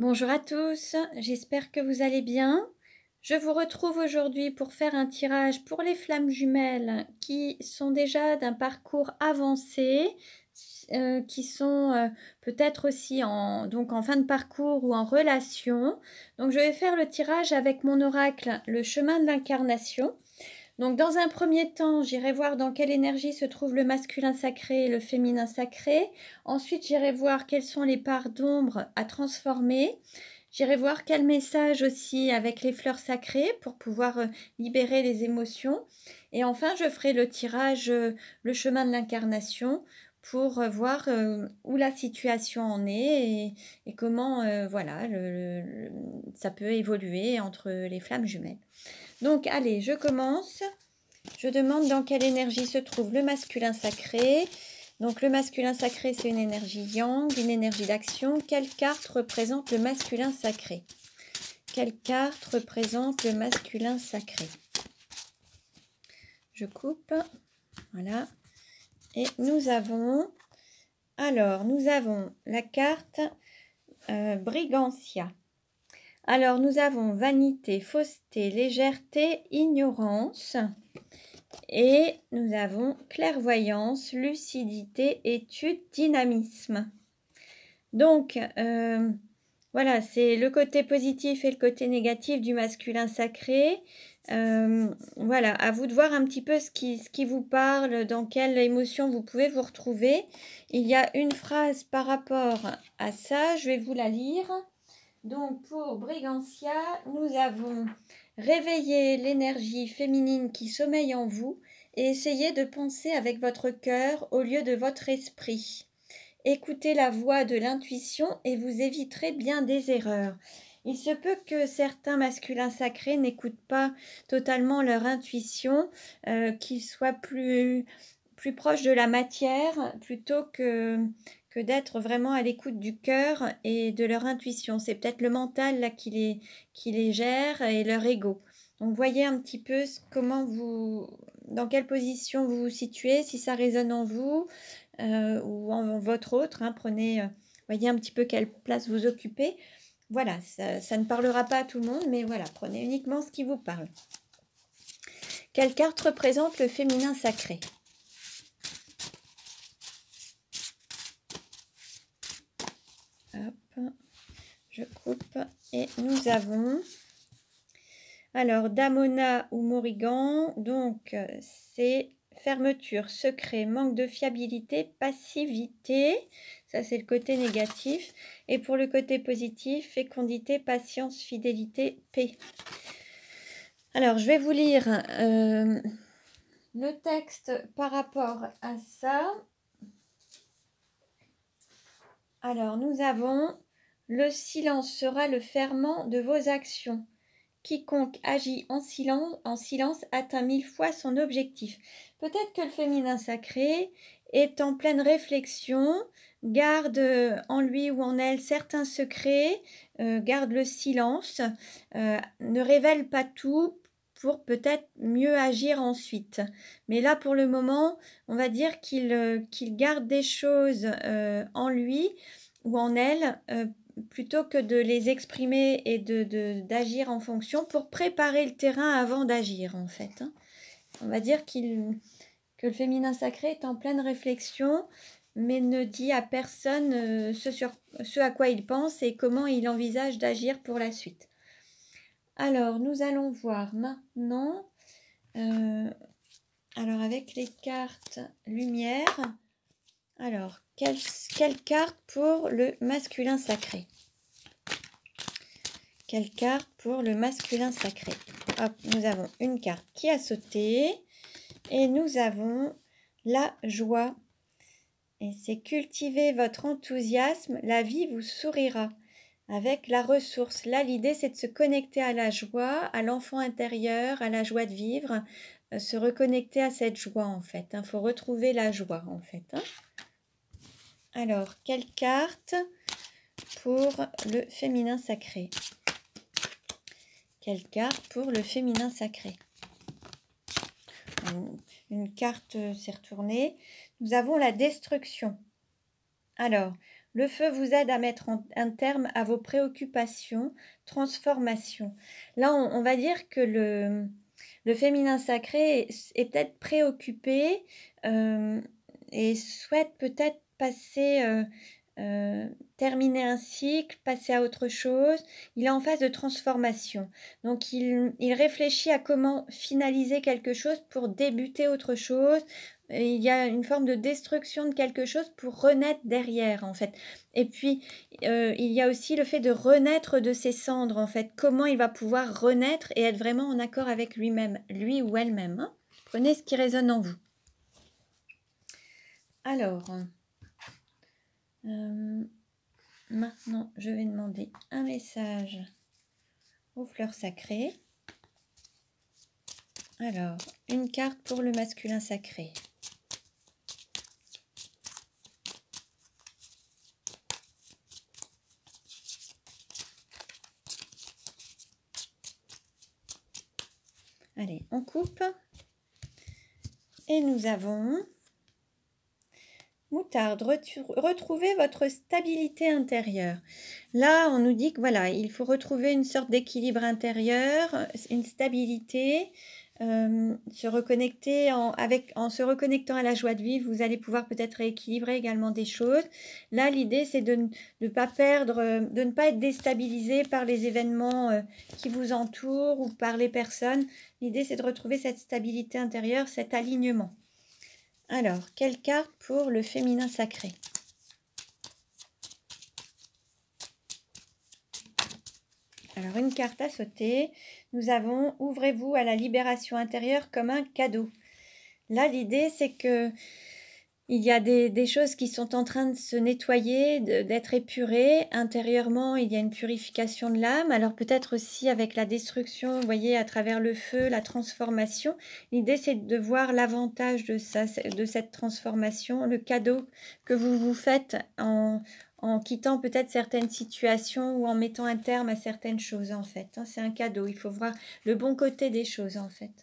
Bonjour à tous, j'espère que vous allez bien. Je vous retrouve aujourd'hui pour faire un tirage pour les flammes jumelles qui sont déjà d'un parcours avancé, qui sont peut-être aussi en fin de parcours ou en relation. Donc je vais faire le tirage avec mon oracle, le chemin de l'incarnation. Donc dans un premier temps, j'irai voir dans quelle énergie se trouve le masculin sacré et le féminin sacré. Ensuite, j'irai voir quelles sont les parts d'ombre à transformer. J'irai voir quel message aussi avec les fleurs sacrées pour pouvoir libérer les émotions. Et enfin, je ferai le tirage, le chemin de l'incarnation pour voir où la situation en est et comment voilà, ça peut évoluer entre les flammes jumelles. Donc, allez, je commence. Je demande dans quelle énergie se trouve le masculin sacré. Donc, le masculin sacré, c'est une énergie yang, une énergie d'action. Quelle carte représente le masculin sacré? Quelle carte représente le masculin sacré? Je coupe. Voilà. Et nous avons... Alors, nous avons la carte Brigantia. Alors, nous avons vanité, fausseté, légèreté, ignorance. Et nous avons clairvoyance, lucidité, étude, dynamisme. Donc, voilà, c'est le côté positif et le côté négatif du masculin sacré. Voilà, à vous de voir un petit peu ce qui vous parle, dans quelle émotion vous pouvez vous retrouver. Il y a une phrase par rapport à ça, je vais vous la lire. Donc pour Brigantia, nous avons réveillé l'énergie féminine qui sommeille en vous et essayez de penser avec votre cœur au lieu de votre esprit. Écoutez la voix de l'intuition et vous éviterez bien des erreurs. Il se peut que certains masculins sacrés n'écoutent pas totalement leur intuition, qu'ils soient plus proches de la matière plutôt que d'être vraiment à l'écoute du cœur et de leur intuition. C'est peut-être le mental là qui les gère et leur ego. Donc voyez un petit peu dans quelle position vous vous situez, si ça résonne en vous ou en votre autre. Prenez, voyez un petit peu quelle place vous occupez. Voilà, ça ne parlera pas à tout le monde, mais voilà, prenez uniquement ce qui vous parle. Quelle carte représente le féminin sacré? Hop, je coupe et nous avons alors Damona ou Morrigan, donc c'est fermeture, secret, manque de fiabilité, passivité, ça c'est le côté négatif, et pour le côté positif, fécondité, patience, fidélité, paix. Alors je vais vous lire le texte par rapport à ça. Alors, nous avons « Le silence sera le ferment de vos actions. Quiconque agit en silence atteint 1000 fois son objectif. » Peut-être que le féminin sacré est en pleine réflexion, garde en lui ou en elle certains secrets, garde le silence, ne révèle pas tout pour peut-être mieux agir ensuite. Mais là, pour le moment, on va dire qu'il garde des choses en lui ou en elle, plutôt que de les exprimer et d'agir en fonction pour préparer le terrain avant d'agir, en fait. On va dire que le féminin sacré est en pleine réflexion, mais ne dit à personne ce à quoi il pense et comment il envisage d'agir pour la suite. Alors, nous allons voir maintenant, alors avec les cartes lumière, alors, quelle carte pour le masculin sacré? Quelle carte pour le masculin sacré? Hop, nous avons une carte qui a sauté et nous avons la joie. Et c'est cultiver votre enthousiasme, la vie vous sourira. Avec la ressource, là l'idée c'est de se connecter à la joie, à l'enfant intérieur, à la joie de vivre, se reconnecter à cette joie en fait. Il faut retrouver la joie en fait. Alors, quelle carte pour le féminin sacré? Quelle carte pour le féminin sacré? Une carte s'est retournée. Nous avons la destruction. Alors, Le feu vous aide à mettre un terme à vos préoccupations, transformations. Là, on va dire que le féminin sacré est peut-être préoccupé et souhaite peut-être passer, terminer un cycle, passer à autre chose. Il est en phase de transformation. Donc, il réfléchit à comment finaliser quelque chose pour débuter autre chose. Et il y a une forme de destruction de quelque chose pour renaître derrière, en fait. Et puis, il y a aussi le fait de renaître de ses cendres, en fait. Comment il va pouvoir renaître et être vraiment en accord avec lui-même, lui ou elle-même. Hein. Prenez ce qui résonne en vous. Alors, maintenant, je vais demander un message aux fleurs sacrées. Alors, une carte pour le masculin sacré. Allez, on coupe. Et nous avons Moutarde, retrouvez votre stabilité intérieure. Là, on nous dit que voilà, il faut retrouver une sorte d'équilibre intérieur, une stabilité, se reconnecter en se reconnectant à la joie de vivre, vous allez pouvoir peut-être rééquilibrer également des choses. Là, l'idée, c'est de ne pas perdre, de ne pas être déstabilisé par les événements qui vous entourent ou par les personnes. L'idée, c'est de retrouver cette stabilité intérieure, cet alignement. Alors, quelle carte pour le féminin sacré? Alors, une carte à sauter. Nous avons « Ouvrez-vous à la libération intérieure comme un cadeau ». Là, l'idée, c'est que il y a des choses qui sont en train de se nettoyer, d'être épurées. Intérieurement, il y a une purification de l'âme. Alors peut-être aussi avec la destruction, vous voyez, à travers le feu, la transformation. L'idée, c'est de voir l'avantage de cette transformation, le cadeau que vous vous faites en quittant peut-être certaines situations ou en mettant un terme à certaines choses, en fait. C'est un cadeau. Il faut voir le bon côté des choses, en fait.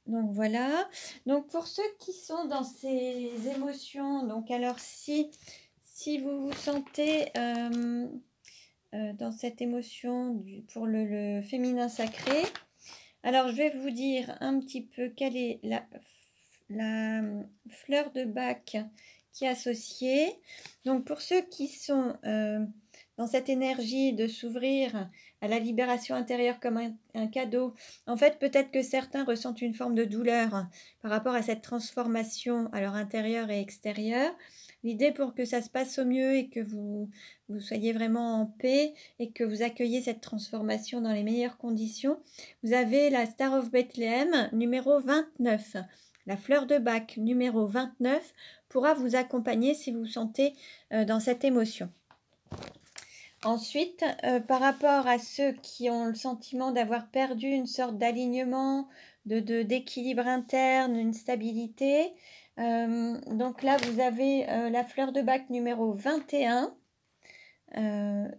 Donc voilà, donc pour ceux qui sont dans ces émotions, donc alors si vous vous sentez dans cette émotion pour le féminin sacré, alors je vais vous dire un petit peu quelle est la fleur de Bach qui est associée. Donc pour ceux qui sont dans cette énergie de s'ouvrir à la libération intérieure comme un cadeau. En fait, peut-être que certains ressentent une forme de douleur par rapport à cette transformation à leur intérieur et extérieur. L'idée pour que ça se passe au mieux et que vous soyez vraiment en paix et que vous accueillez cette transformation dans les meilleures conditions, vous avez la Star of Bethlehem numéro 29. La fleur de Bach numéro 29 pourra vous accompagner si vous vous sentez dans cette émotion. Ensuite, par rapport à ceux qui ont le sentiment d'avoir perdu une sorte d'alignement, d'équilibre interne, une stabilité, donc là, vous avez la fleur de Bach numéro 21,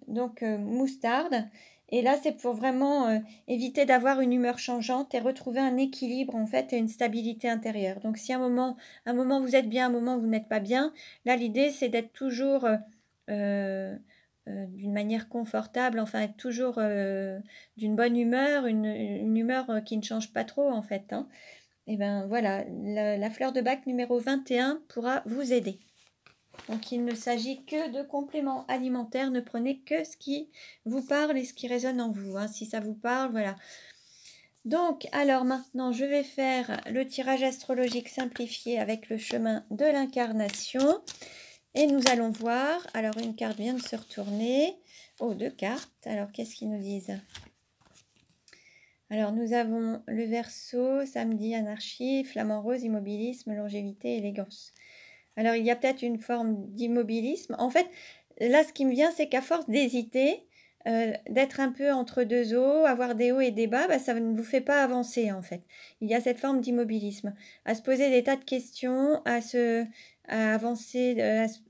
donc moustarde. Et là, c'est pour vraiment éviter d'avoir une humeur changeante et retrouver un équilibre en fait et une stabilité intérieure. Donc si un moment vous êtes bien, un moment vous n'êtes pas bien, là l'idée c'est d'être toujours d'une manière confortable, enfin être toujours d'une bonne humeur, une humeur qui ne change pas trop en fait. Hein. Et bien voilà, la fleur de Bach numéro 21 pourra vous aider. Donc il ne s'agit que de compléments alimentaires, ne prenez que ce qui vous parle et ce qui résonne en vous. Hein. Si ça vous parle, voilà. Donc alors maintenant je vais faire le tirage astrologique simplifié avec le chemin de l'incarnation. Et nous allons voir, alors une carte vient de se retourner. Oh, deux cartes. Alors, qu'est-ce qu'ils nous disent? Alors, nous avons le Verseau, samedi, anarchie, flamant rose, immobilisme, longévité, élégance. Alors, il y a peut-être une forme d'immobilisme. En fait, là, ce qui me vient, c'est qu'à force d'hésiter, d'être un peu entre deux eaux, avoir des hauts et des bas, ça ne vous fait pas avancer, en fait. Il y a cette forme d'immobilisme. À se poser des tas de questions, à avancer,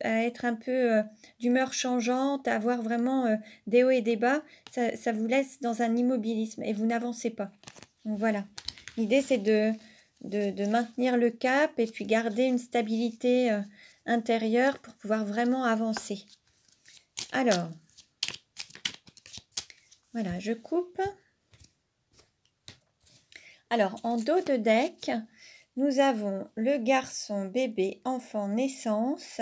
à être un peu d'humeur changeante, à avoir vraiment des hauts et des bas, ça vous laisse dans un immobilisme et vous n'avancez pas. Donc voilà, l'idée c'est de maintenir le cap et puis garder une stabilité intérieure pour pouvoir vraiment avancer. Alors, voilà, je coupe. Alors, en dos de deck, nous avons le garçon, bébé, enfant, naissance.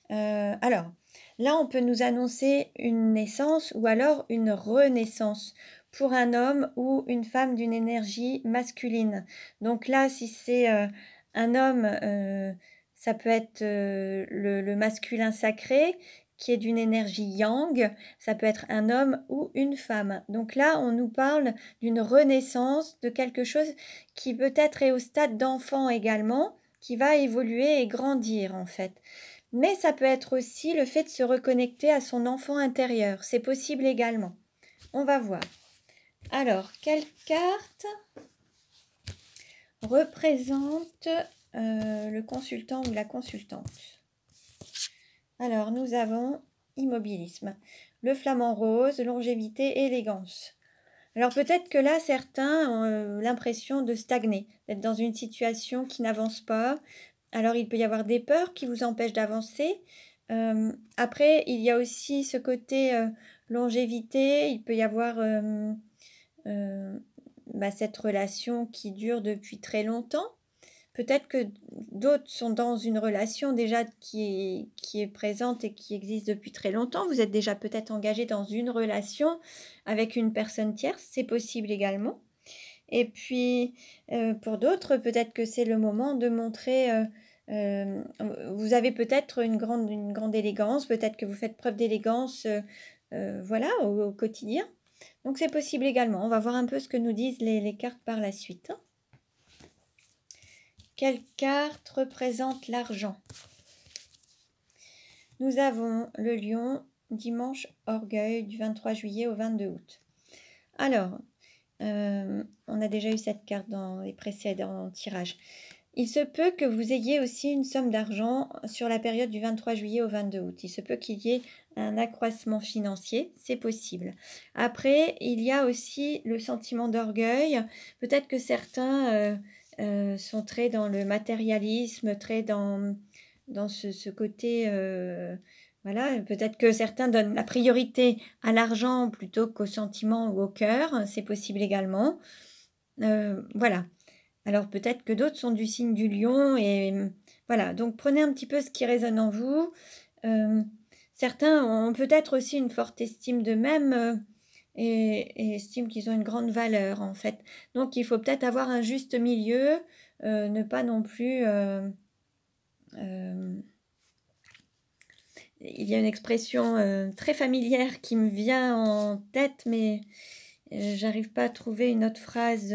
Alors, là, on peut nous annoncer une naissance ou alors une renaissance pour un homme ou une femme d'une énergie masculine. Donc là, si c'est un homme, ça peut être le masculin sacré qui est d'une énergie yang, ça peut être un homme ou une femme. Donc là, on nous parle d'une renaissance, de quelque chose qui peut-être est au stade d'enfant également, qui va évoluer et grandir en fait. Mais ça peut être aussi le fait de se reconnecter à son enfant intérieur. C'est possible également. On va voir. Alors, quelle carte représente le consultant ou la consultante? Alors, nous avons immobilisme, le flamant rose, longévité, élégance. Alors peut-être que là, certains ont l'impression de stagner, d'être dans une situation qui n'avance pas. Alors il peut y avoir des peurs qui vous empêchent d'avancer. Après, il y a aussi ce côté longévité. Il peut y avoir cette relation qui dure depuis très longtemps. Peut-être que d'autres sont dans une relation déjà qui est présente et qui existe depuis très longtemps. Vous êtes déjà peut-être engagé dans une relation avec une personne tierce, c'est possible également. Et puis, pour d'autres, peut-être que c'est le moment de montrer... vous avez peut-être une grande élégance, peut-être que vous faites preuve d'élégance voilà, au quotidien. Donc c'est possible également. On va voir un peu ce que nous disent les cartes par la suite. Quelle carte représente l'argent? Nous avons le lion, dimanche, orgueil, du 23 juillet au 22 août. Alors, on a déjà eu cette carte dans les précédents tirages. Il se peut que vous ayez aussi une somme d'argent sur la période du 23 juillet au 22 août. Il se peut qu'il y ait un accroissement financier, c'est possible. Après, il y a aussi le sentiment d'orgueil. Peut-être que certains... sont très dans le matérialisme, très dans ce côté, voilà, peut-être que certains donnent la priorité à l'argent plutôt qu'au sentiment ou au cœur, c'est possible également. Voilà, alors peut-être que d'autres sont du signe du lion, et voilà, donc prenez un petit peu ce qui résonne en vous. Certains ont peut-être aussi une forte estime d'eux-mêmes, et estiment qu'ils ont une grande valeur en fait. Donc il faut peut-être avoir un juste milieu, ne pas non plus... il y a une expression très familière qui me vient en tête, mais j'arrive pas à trouver une autre phrase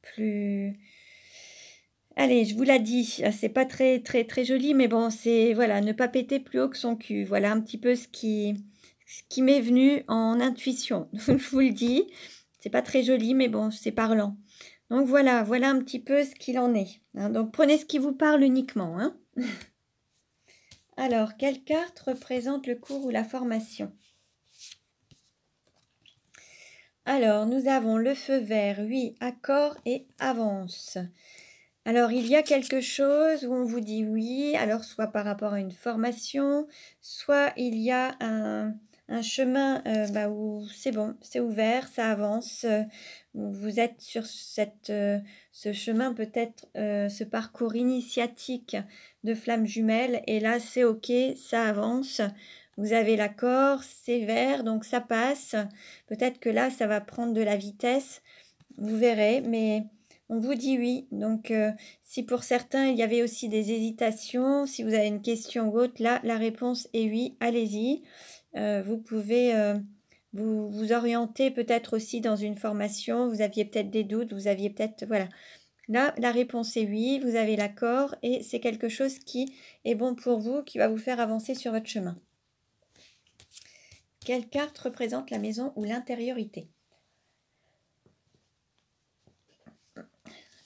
plus... Allez, je vous la dis, c'est pas très joli, mais bon, c'est voilà, ne pas péter plus haut que son cul. Voilà un petit peu ce qui m'est venu en intuition. Je vous le dis, c'est pas très joli, mais bon, c'est parlant. Donc voilà un petit peu ce qu'il en est. Hein. Donc prenez ce qui vous parle uniquement. Hein. Alors, quelle carte représente le cours ou la formation? Alors, nous avons le feu vert, oui, accord et avance. Alors, il y a quelque chose où on vous dit oui, alors soit par rapport à une formation, soit il y a un chemin où c'est bon, c'est ouvert, ça avance. Vous êtes sur ce chemin, peut-être ce parcours initiatique de flammes jumelles, et là, c'est OK, ça avance. Vous avez l'accord, c'est vert, donc ça passe. Peut-être que là, ça va prendre de la vitesse, vous verrez, mais... on vous dit oui, donc si pour certains il y avait aussi des hésitations, si vous avez une question ou autre, là la réponse est oui, allez-y. Vous pouvez vous orienter peut-être aussi dans une formation, vous aviez peut-être des doutes, vous aviez peut-être, voilà. Là, la réponse est oui, vous avez l'accord et c'est quelque chose qui est bon pour vous, qui va vous faire avancer sur votre chemin. Quelle carte représente la maison ou l'intériorité?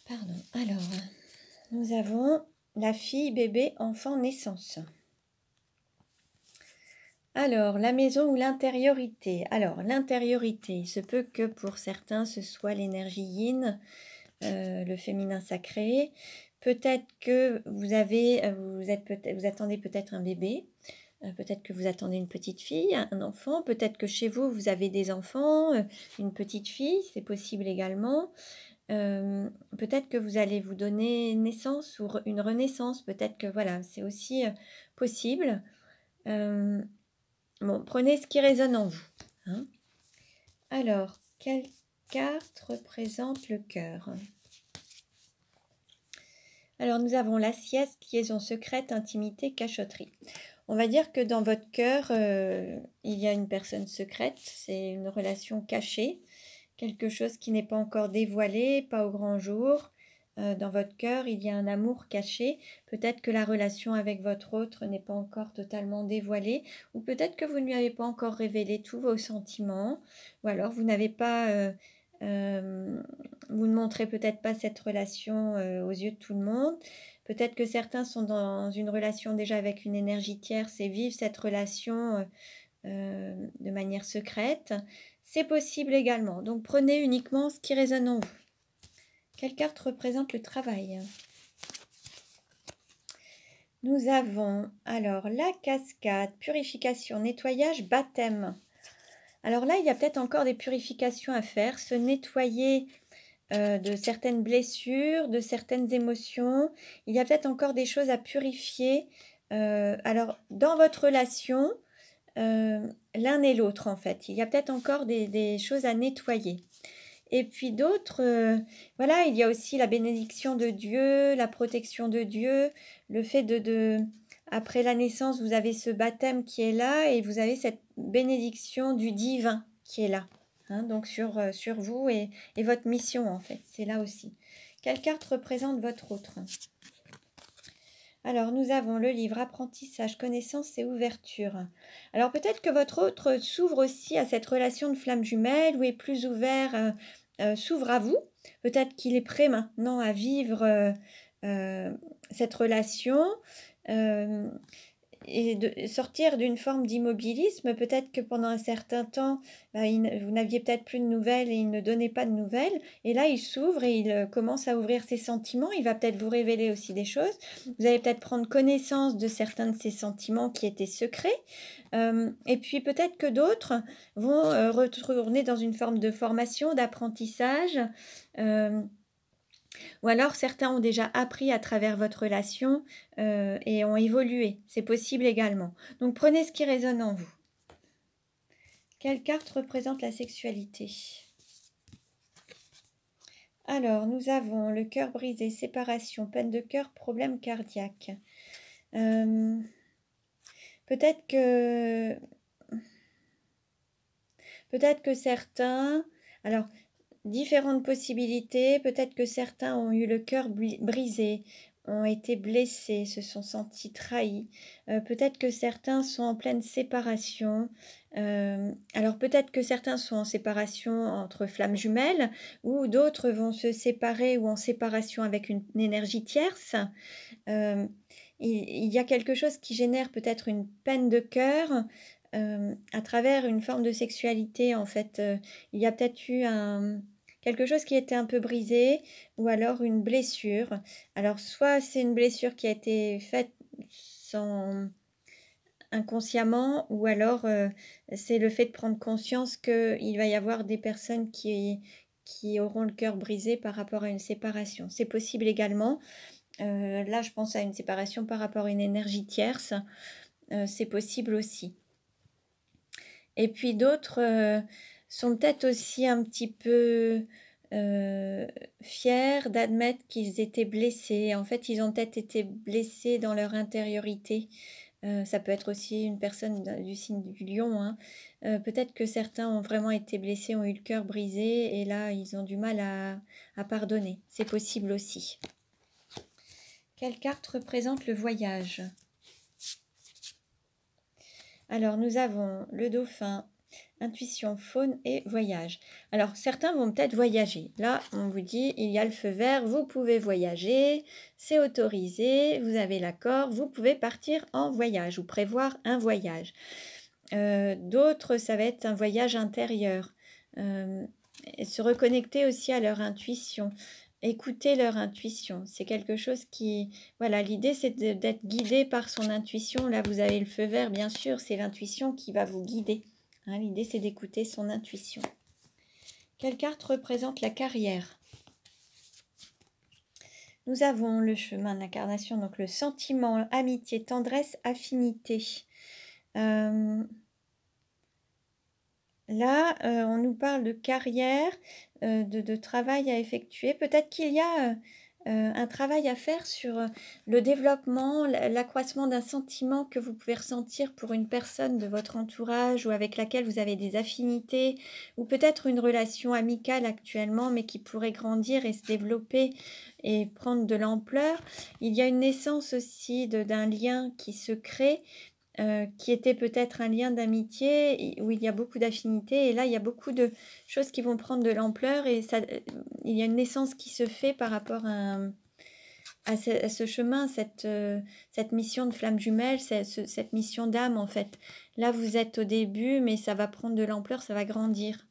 Pardon, alors, nous avons la fille, bébé, enfant, naissance. Alors, la maison ou l'intériorité? Alors, l'intériorité, il se peut que pour certains, ce soit l'énergie yin, le féminin sacré. peut-être que vous attendez peut-être un bébé, peut-être que vous attendez une petite fille, un enfant, peut-être que chez vous, vous avez des enfants, une petite fille, c'est possible également. Peut-être que vous allez vous donner naissance ou une renaissance, peut-être que voilà, c'est aussi possible. Bon, prenez ce qui résonne en vous. Hein. Alors, quelle carte représente le cœur? Alors, nous avons la sieste, liaison secrète, intimité, cachotterie. On va dire que dans votre cœur, il y a une personne secrète, c'est une relation cachée, quelque chose qui n'est pas encore dévoilé, pas au grand jour. Dans votre cœur, il y a un amour caché. Peut-être que la relation avec votre autre n'est pas encore totalement dévoilée, ou peut-être que vous ne lui avez pas encore révélé tous vos sentiments, ou alors vous n'avez pas... vous ne montrez peut-être pas cette relation aux yeux de tout le monde. Peut-être que certains sont dans une relation déjà avec une énergie tierce et vivent cette relation de manière secrète. C'est possible également. Donc prenez uniquement ce qui résonne en vous. Quelle carte représente le travail? Nous avons alors la cascade, purification, nettoyage, baptême. Alors là, il y a peut-être encore des purifications à faire, se nettoyer de certaines blessures, de certaines émotions. Il y a peut-être encore des choses à purifier. Alors, dans votre relation, l'un et l'autre, en fait, il y a peut-être encore des choses à nettoyer. Et puis d'autres, voilà, il y a aussi la bénédiction de Dieu, la protection de Dieu, le fait après la naissance, vous avez ce baptême qui est là et vous avez cette bénédiction du divin qui est là. Hein, donc sur vous et votre mission, en fait, c'est là aussi. Quelle carte représente votre autre? Alors, nous avons le livre Apprentissage, connaissance et ouverture. Alors, peut-être que votre autre s'ouvre aussi à cette relation de flamme jumelle ou est plus ouvert, s'ouvre à vous. Peut-être qu'il est prêt maintenant à vivre cette relation et de sortir d'une forme d'immobilisme. Peut-être que pendant un certain temps, vous n'aviez peut-être plus de nouvelles et il ne donnait pas de nouvelles. Et là, il s'ouvre et il commence à ouvrir ses sentiments. Il va peut-être vous révéler aussi des choses. Vous allez peut-être prendre connaissance de certains de ses sentiments qui étaient secrets. Et puis peut-être que d'autres vont retourner dans une forme de formation, d'apprentissage. Ou alors certains ont déjà appris à travers votre relation et ont évolué. C'est possible également. Donc prenez ce qui résonne en vous. Quelle carte représente la sexualité? Alors, nous avons le cœur brisé, séparation, peine de cœur, problème cardiaque. Peut-être que certains... Alors, différentes possibilités. Peut-être que certains ont eu le cœur brisé, ont été blessés, se sont sentis trahis. Peut-être que certains sont en pleine séparation. Alors peut-être que certains sont en séparation entre flammes jumelles ou d'autres vont se séparer ou en séparation avec une énergie tierce. Il y a quelque chose qui génère peut-être une peine de cœur à travers une forme de sexualité. En fait, il y a peut-être eu quelque chose qui était un peu brisé ou alors une blessure. Alors soit c'est une blessure qui a été faite inconsciemment ou alors c'est le fait de prendre conscience qu'il va y avoir des personnes qui auront le cœur brisé par rapport à une séparation. C'est possible également. Là, je pense à une séparation par rapport à une énergie tierce. C'est possible aussi. Et puis d'autres sont peut-être aussi un petit peu fiers d'admettre qu'ils étaient blessés. En fait, ils ont peut-être été blessés dans leur intériorité. Ça peut être aussi une personne du signe du lion. Hein. Peut-être que certains ont vraiment été blessés, ont eu le cœur brisé et là, ils ont du mal à pardonner. C'est possible aussi. Quelle carte représente le voyage? Alors, nous avons le dauphin, intuition, faune et voyage. Alors, certains vont peut-être voyager. Là, on vous dit, il y a le feu vert, vous pouvez voyager, c'est autorisé, vous avez l'accord, vous pouvez partir en voyage ou prévoir un voyage. D'autres, ça va être un voyage intérieur. Se reconnecter aussi à leur intuition. écouter leur intuition. C'est quelque chose qui... Voilà, l'idée c'est d'être guidé par son intuition. Là, vous avez le feu vert, bien sûr, c'est l'intuition qui va vous guider. Hein, l'idée c'est d'écouter son intuition. Quelle carte représente la carrière? Nous avons le chemin d'incarnation, donc le sentiment, amitié, tendresse, affinité. Là, on nous parle de carrière, de travail à effectuer. Peut-être qu'il y a un travail à faire sur le développement, l'accroissement d'un sentiment que vous pouvez ressentir pour une personne de votre entourage ou avec laquelle vous avez des affinités, ou peut-être une relation amicale actuellement, mais qui pourrait grandir et se développer et prendre de l'ampleur. Il y a une naissance aussi d'un lien qui se crée, qui était peut-être un lien d'amitié où il y a beaucoup d'affinités. Et là, il y a beaucoup de choses qui vont prendre de l'ampleur et ça, il y a une naissance qui se fait par rapport à ce chemin, cette mission de flamme jumelle, cette mission d'âme en fait. Là, vous êtes au début, mais ça va prendre de l'ampleur, ça va grandir.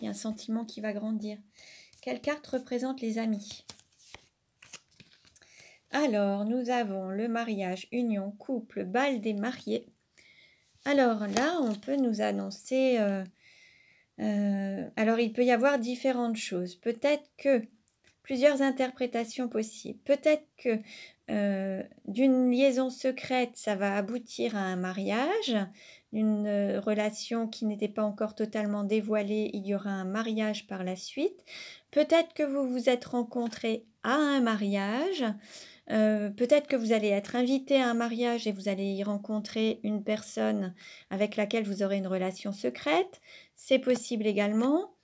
Il y a un sentiment qui va grandir. Quelle carte représente les amis? Alors, nous avons le mariage, union, couple, bal des mariés. Alors là, on peut nous annoncer... alors, il peut y avoir différentes choses. Peut-être que plusieurs interprétations possibles. Peut-être que d'une liaison secrète, ça va aboutir à un mariage. Une relation qui n'était pas encore totalement dévoilée, il y aura un mariage par la suite. Peut-être que vous vous êtes rencontrés à un mariage. Peut-être que vous allez être invité à un mariage et vous allez y rencontrer une personne avec laquelle vous aurez une relation secrète. C'est possible également.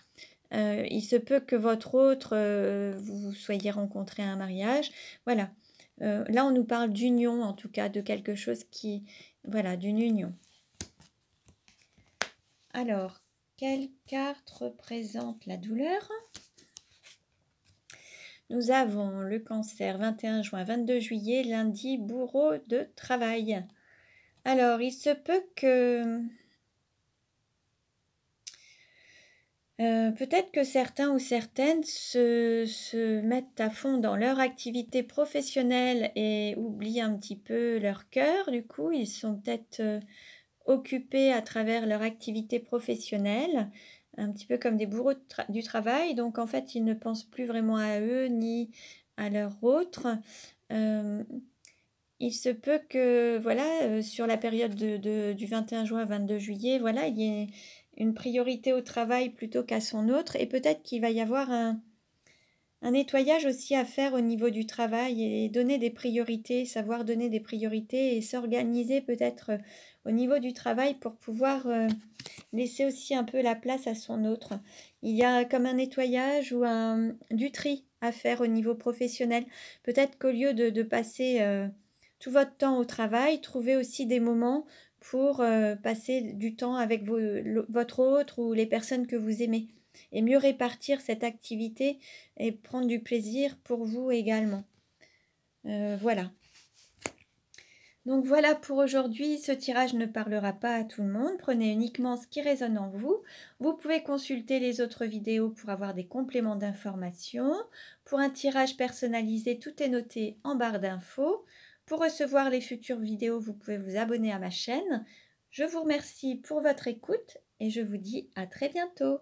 Il se peut que votre autre, vous soyez rencontré à un mariage. Voilà. Là, on nous parle d'union, en tout cas, de quelque chose qui... Voilà, d'une union. Alors, quelle carte représente la douleur? Nous avons le cancer, 21 juin, 22 juillet, lundi, bourreau de travail. Alors, il se peut que... peut-être que certains ou certaines se mettent à fond dans leur activité professionnelle et oublient un petit peu leur cœur. Du coup, ils sont peut-être occupés à travers leur activité professionnelle, un petit peu comme des bourreaux du travail. Donc, en fait, ils ne pensent plus vraiment à eux ni à leur autre. Il se peut que, voilà, sur la période du 21 juin 22 juillet, voilà, il y ait une priorité au travail plutôt qu'à son autre. Et peut-être qu'il va y avoir un nettoyage aussi à faire au niveau du travail et donner des priorités, savoir donner des priorités et s'organiser peut-être au niveau du travail pour pouvoir laisser aussi un peu la place à son autre. Il y a comme un nettoyage ou du tri à faire au niveau professionnel. Peut-être qu'au lieu de passer tout votre temps au travail, trouvez aussi des moments pour passer du temps avec votre autre ou les personnes que vous aimez. Et mieux répartir cette activité et prendre du plaisir pour vous également. Voilà. Donc voilà pour aujourd'hui, ce tirage ne parlera pas à tout le monde, prenez uniquement ce qui résonne en vous. Vous pouvez consulter les autres vidéos pour avoir des compléments d'informations. Pour un tirage personnalisé, tout est noté en barre d'infos. Pour recevoir les futures vidéos, vous pouvez vous abonner à ma chaîne. Je vous remercie pour votre écoute et je vous dis à très bientôt.